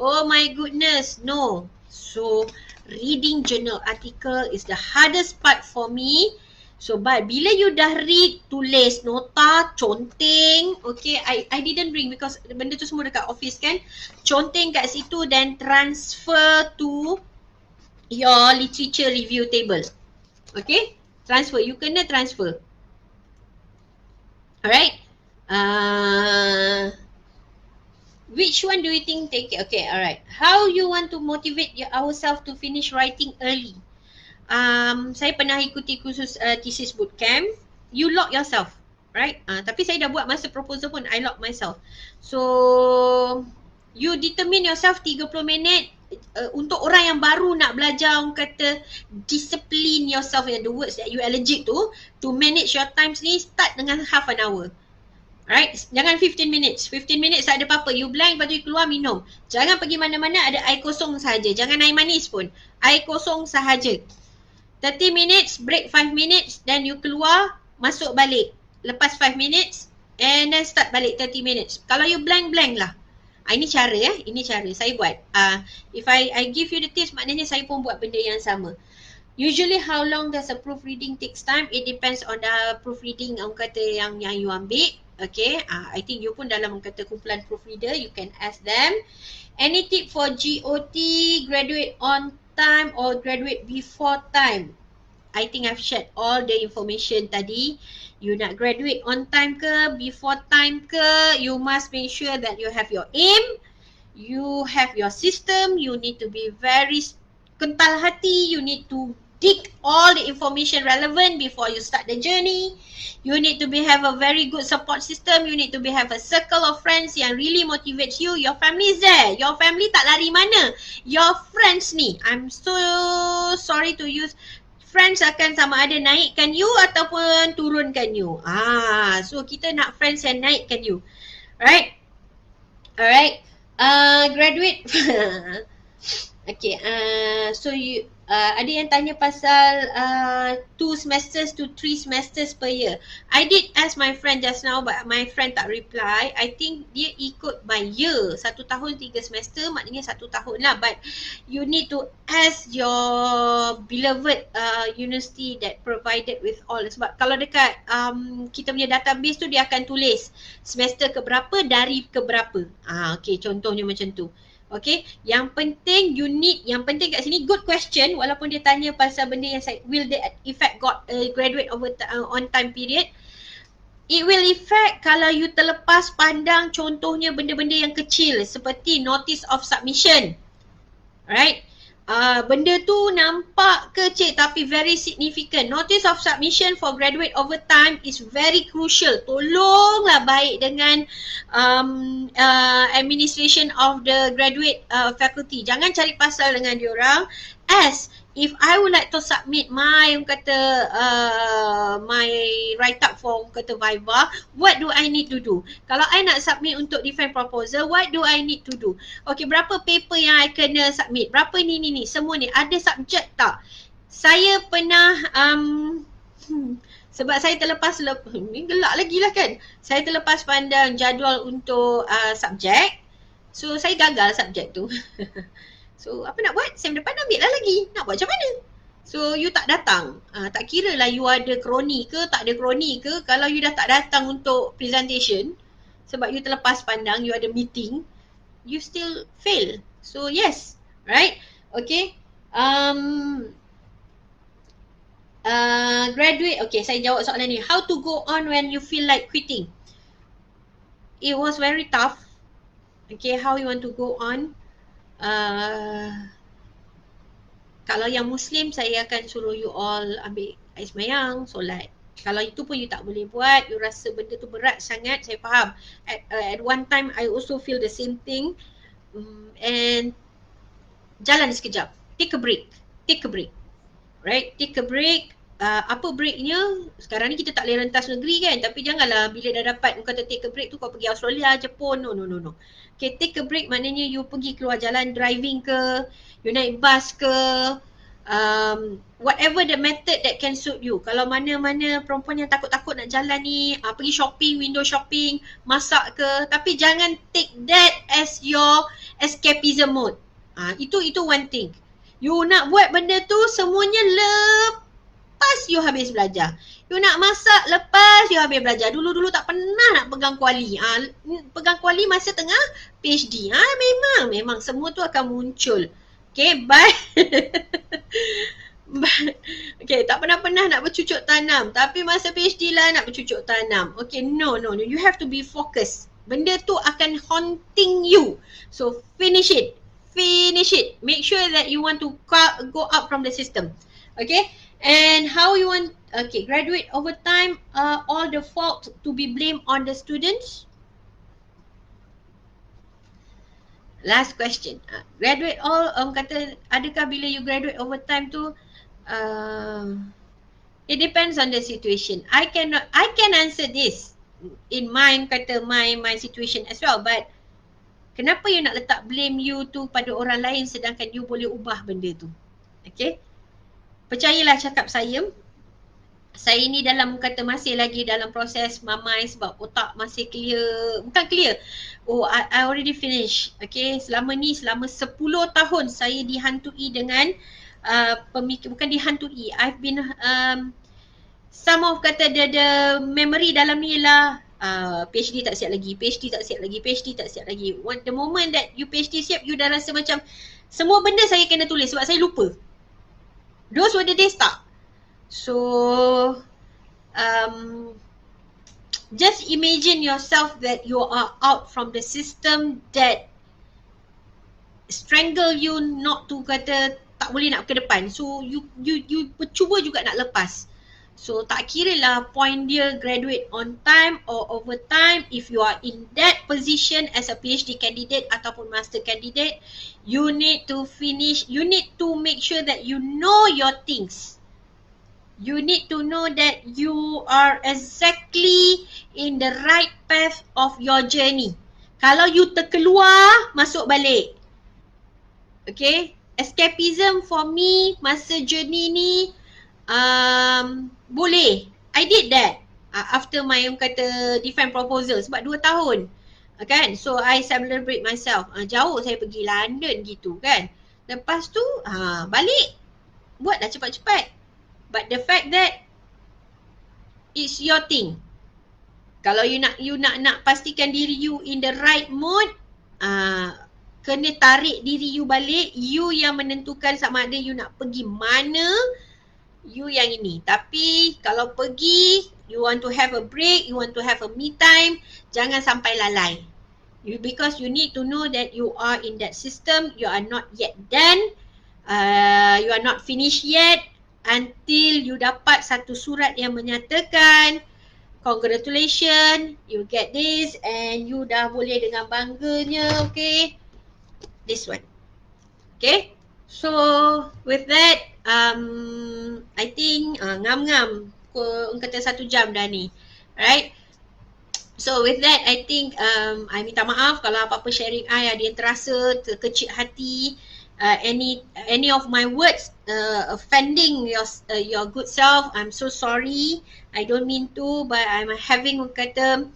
Oh my goodness, no. So, reading journal article is the hardest part for me. So, but bila you dah read, tulis, nota, conteng. Okay, I didn't bring because benda tu semua dekat office kan. Conteng kat situ then transfer to your literature review table. Okay, transfer. You kena transfer. Alright. Which one do you think take it? Okay, alright. How you want to motivate ourselves to finish writing early? Saya pernah ikuti kursus thesis bootcamp. You lock yourself, right? Tapi saya dah buat masa proposal pun, I lock myself. So, you determine yourself 30 minit. Untuk orang yang baru nak belajar, orang kata discipline yourself, the words that you allergic to manage your times ni, start dengan half an hour. Right? Jangan 15 minutes. 15 minutes tak ada apa-apa. You blank, lepas tu you keluar minum. Jangan pergi mana-mana ada air kosong sahaja. Jangan air manis pun. Air kosong sahaja. 30 minutes, break 5 minutes, then you keluar, masuk balik. Lepas 5 minutes, and then start balik 30 minutes. Kalau you blank lah. Ini cara ini cara saya buat. If I give you the tips, maknanya saya pun buat benda yang sama. Usually how long does a proofreading takes time? It depends on the proofreading orang kata yang you ambil. Okay, I think you pun dalam orang kata kumpulan proofreader, you can ask them. Any tip for GOT, graduate on time or graduate before time? I think I've shared all the information tadi. You nak graduate on time ke, before time ke, you must make sure that you have your aim, you have your system, you need to be very kental hati, you need to dig all the information relevant before you start the journey. You need to have a very good support system, you need to have a circle of friends yang really motivates you. Your family is there, your family tak lari mana. Your friends ni, I'm so sorry to use friends akan sama ada naikkan you ataupun turunkan you. So kita nak friends yang naikkan you. Alright? Alright. Graduate. Okay, so you ada yang tanya pasal 2 semesters to 3 semesters per year. I did ask my friend just now, but my friend tak reply. I think dia ikut by year. 1 tahun 3 semester, maknanya 1 tahun lah. But you need to ask your beloved university that provided with all. Sebab kalau dekat kita punya database tu, dia akan tulis semester keberapa dari keberapa. Okay, contohnya macam tu. Okay, yang penting yang penting kat sini, good question, walaupun dia tanya pasal benda yang will the effect got graduate over on time period. It will effect kalau you terlepas pandang contohnya benda-benda yang kecil seperti notice of submission. Right? Benda tu nampak kecil tapi very significant. Notice of submission for graduate overtime is very crucial. Tolonglah baik dengan administration of the graduate faculty. Jangan cari pasal dengan diorang. If I would like to submit my my write-up for Viva, what do I need to do? Kalau I nak submit untuk defense proposal, what do I need to do? Okay, berapa paper yang I kena submit? Berapa ni, semua ni. Ada subjek tak? Saya pernah, sebab saya terlepas, ni gelak lagi lah kan. Saya terlepas pandang jadual untuk subjek. So, saya gagal subjek tu. So, apa nak buat? Sem depan ambil lah lagi. Nak buat macam mana? So, you tak datang. Tak kira lah you ada kroni ke, tak ada kroni ke. Kalau you dah tak datang untuk presentation, sebab you terlepas pandang, you ada meeting, you still fail. So, yes. Right? Okay. Graduate. Okay, saya jawab soalan ni. How to go on when you feel like quitting? It was very tough. Okay, how you want to go on? Kalau yang Muslim, saya akan suruh you all ambil air semayang, solat. Kalau itu pun you tak boleh buat, you rasa benda tu berat sangat, saya faham. At one time, I also feel the same thing. And jalan sekejap. Take a break. Right? Take a break. Apa breaknya? Sekarang ni kita tak boleh rentas negeri kan, tapi janganlah bila dah dapat kata take a break tu kau pergi Australia, Jepun, no. Okay, take a break maknanya you pergi keluar jalan, driving ke, you naik bus ke, whatever the method that can suit you. Kalau mana-mana perempuan yang takut-takut nak jalan ni, pergi shopping, window shopping, masak ke, tapi jangan take that as your escapism mode. Itu one thing. You nak buat benda tu semuanya lepas you habis belajar. You nak masak lepas you habis belajar. Dulu-dulu tak pernah nak pegang kuali. Pegang kuali masa tengah PhD. Memang semua tu akan muncul. Okay, but okay, tak pernah nak bercucuk tanam. Tapi masa PhD lah nak bercucuk tanam. Okay, no. You have to be focused. Benda tu akan haunting you. So, finish it. Make sure that you want to go out from the system. Okay? And how you want, okay, graduate over time, all the fault to be blamed on the students? Last question. Graduate all, kata, adakah bila you graduate over time tu, it depends on the situation. I can answer this in my situation as well, but kenapa you nak letak blame you tu pada orang lain sedangkan you boleh ubah benda tu? Okay? Percayalah cakap saya ni masih lagi dalam proses mamai sebab otak masih clear. Bukan clear. I already finish. Okay, selama 10 tahun saya dihantui dengan bukan dihantui. I've been, some of kata the memory dalam ni lah, PhD tak siap lagi. The moment that you PhD siap, you dah rasa macam semua benda saya kena tulis sebab saya lupa. Those were the days tak. So, just imagine yourself that you are out from the system that strangle you not to kata tak boleh nak ke depan. So, you cuba juga nak lepas. So, tak kira lah point dia graduate on time or over time. If you are in that position as a PhD candidate ataupun master candidate, you need to finish, you need to make sure that you know your things. You need to know that you are exactly in the right path of your journey. Kalau you terkeluar, masuk balik. Okay, escapism for me masa journey ni boleh. I did that after my kata define proposal sebab 2 tahun. Kan? So I celebrate myself. Jauh saya pergi London gitu kan. Lepas tu balik. Buatlah cepat-cepat. But the fact that it's your thing. Kalau you nak pastikan diri you in the right mood, kena tarik diri you balik. You yang menentukan sama ada you nak pergi mana, you yang ini. Tapi kalau pergi, you want to have a break, you want to have a me time, jangan sampai lalai. Because you need to know that you are in that system, you are not yet done, you are not finished yet until you dapat satu surat yang menyatakan congratulations, you get this and you dah boleh dengan bangganya, okay? This one. Okay? So, with that, I think ngam-ngam. Orang kata 1 jam dah ni. Alright? So, with that, I think I minta maaf kalau apa-apa sharing I ada yang terasa terkecil hati. Any of my words offending your good self, I'm so sorry. I don't mean to, but I'm having kata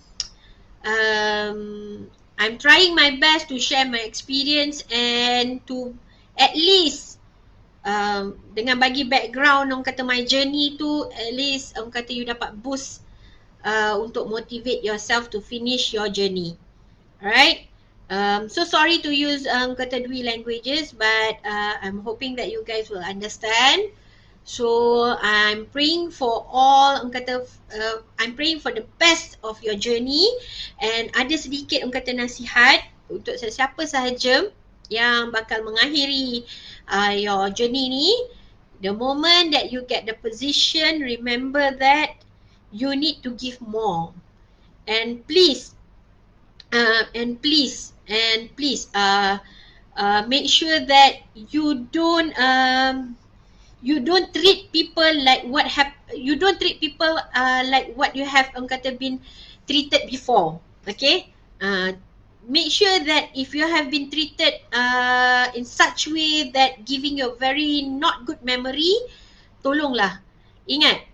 I'm trying my best to share my experience and to at least dengan bagi background orang kata my journey tu, at least orang kata you dapat boost untuk motivate yourself to finish your journey. Alright? So sorry to use kata dui languages, but I'm hoping that you guys will understand. So I'm praying for all, kata I'm praying for the best of your journey. And ada sedikit kata nasihat untuk sesiapa sahaja yang bakal mengakhiri your journey ni. The moment that you get the position, remember that you need to give more. And please make sure that you don't treat people like what you have kata been treated before. Okay? Make sure that if you have been treated in such way that giving you a very not good memory, tolonglah. Ingat,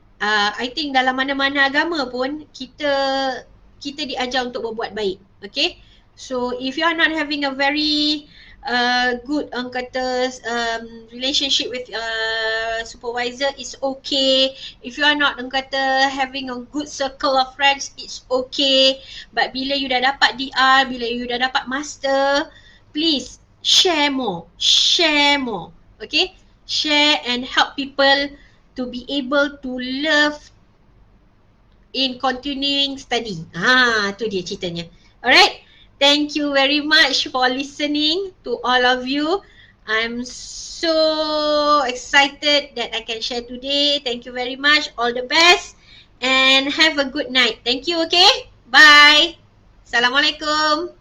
I think dalam mana-mana agama pun kita diajar untuk berbuat baik. Okay? So if you are not having a very good kata relationship with supervisor, it's okay. If you are not kata having a good circle of friends, it's okay. But bila you dah dapat DR, bila you dah dapat master, please share more. Okay? Share and help people to be able to love in continuing study. Tu dia ceritanya. Alright? Thank you very much for listening to all of you. I'm so excited that I can share today. Thank you very much. All the best and have a good night. Thank you, okay? Bye. Assalamualaikum.